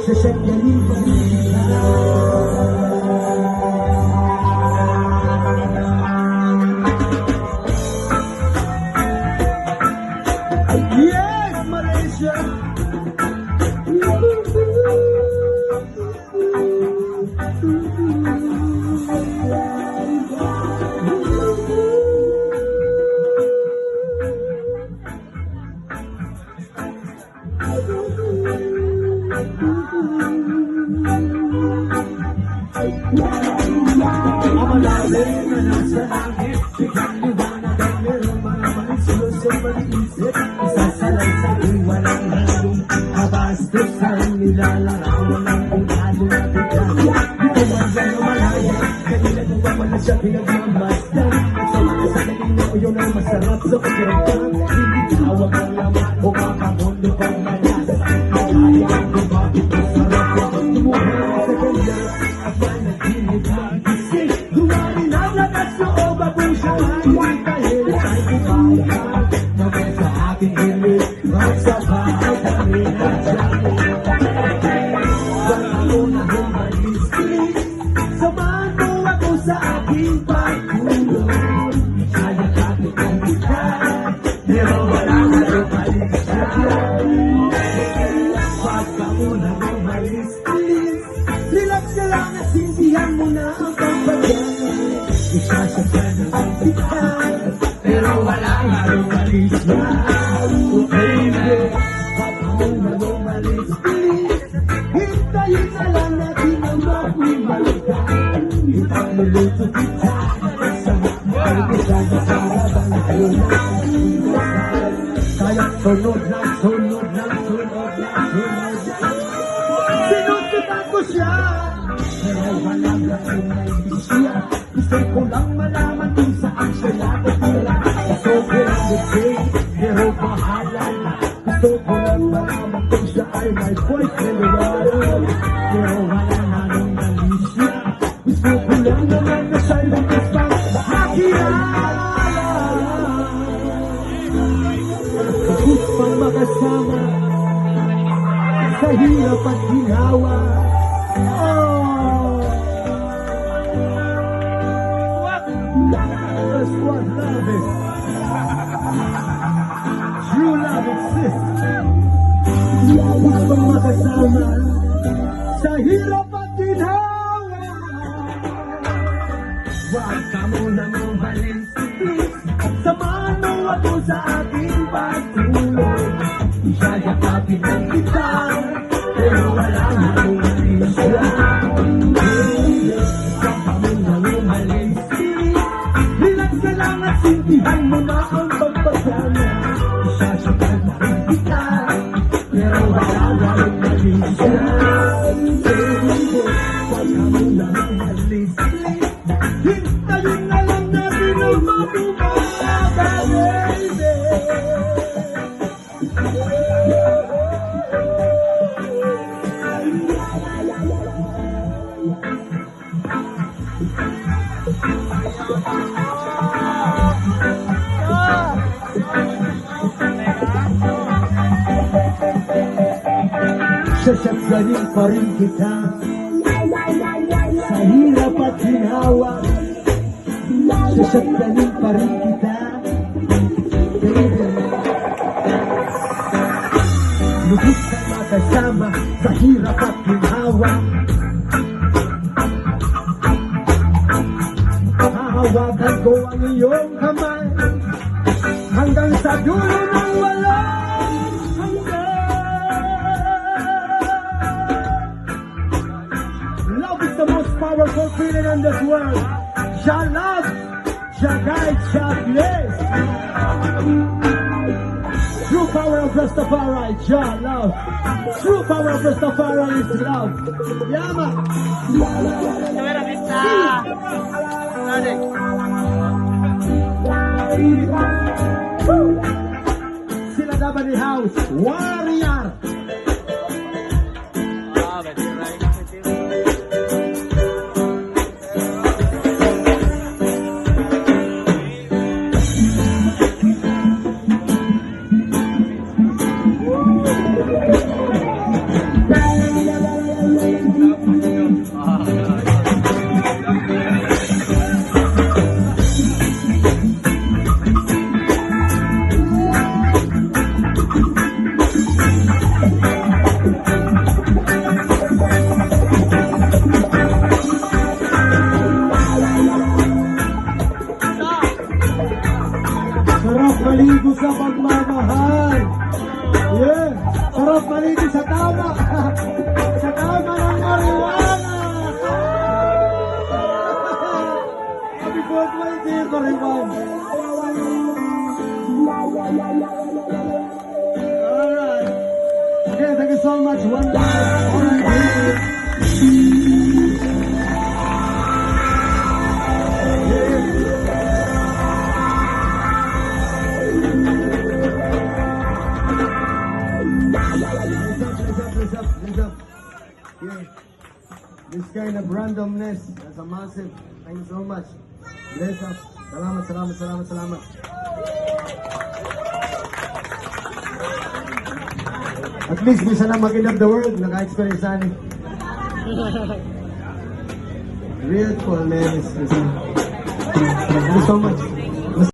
Sasakyanin pa rin kita. Yes, Malaysia! Amalalim na nasa langit, biglang liwanag ang merong mga manisyoso pag-iisip. Isasalay sa walang halong kabastusan, nilalarawan ng punado na biglang. Dito man dyan o malaya, kanina nung wala siya pinagmamasdan. Sa mga sanayin mo yun ang masarap sa pakiramdam. Hindi tawag ang laman o makamundo pang malas. Kaya ang gumapit ang sarap na pagtumuhan sa kanya. At managinip mag-isip, dumarin ang lakas loob akong siya hindi dahil sa'y kumayan. Naman sa aking hilig, magsabay kami na dyan. Wala mo na humalis-lis, samahan mo ako sa aking pagtulong. Kaya kapit ang kita, pero wala na humalis dyan. Wag ka muna humalis-lis, relax ka lang at sindihan mo na ang pampayan. Isasakyan ang kita, pero wala na humalis dyan. Oh baby, wag ka muna humalis-lis, hintayin na lang natin ang mapumalikan. Ipagluluto kita sa mukbang kita na karabang kulang. Kaya sunod lang, sunod lang, sunod lang, sunod lang. Sinusutan ko siya, pero walang lang may bisya. Gusto ko lang malaman kung saan siya nakatira. Gusto ko lang mag-say, pero bahala na. Gusto ko lang malaman kung siya ay my boyfriend. Pero wala na nung nalisya. Gusto ko lang naman na siya'y lumas pang makilala. Pang makasama sa hirap at ginawa. Oh, that's what love is. True love exists. Pang makasama sa hirap at ginawa. Huwag ka muna mong balis-lis, samahan mo ako sa aking pagtulong. Isayakapin ng kita, pero wala na umalis siya. Huwag ka muna mong balis-lis, relax ka lang at sintihan mo na ang pagpasana. Isasakapin ng kita, pero wala na umalis siya. Huwag ka muna mong balis-lis, hintayin na lang natin ang mapumaba, baby. Sasakyanin pa rin kita sa hirap at ginawa. Sasakyanin pa rin kita, baby. Lubos ka makasama sa hirap at ginawa. Hahawakan ko ang iyong kamay hanggang sa dulo ng walang hanggan. Love is the most powerful feeling in this world. Jah love, Jah guide, Jah bless. True power of Rastafari, Jah love. True power of Rastafari is love. Yama. Sila Dabani House, Warrior. one love, one dream. Please up. Yeah. This kind of randomness, that's a massive. Thank you so much. Bless up. Salamat. At least, bisa na mag-end of the world. Naka-experience na ni. Real cool, man. Thank you so much.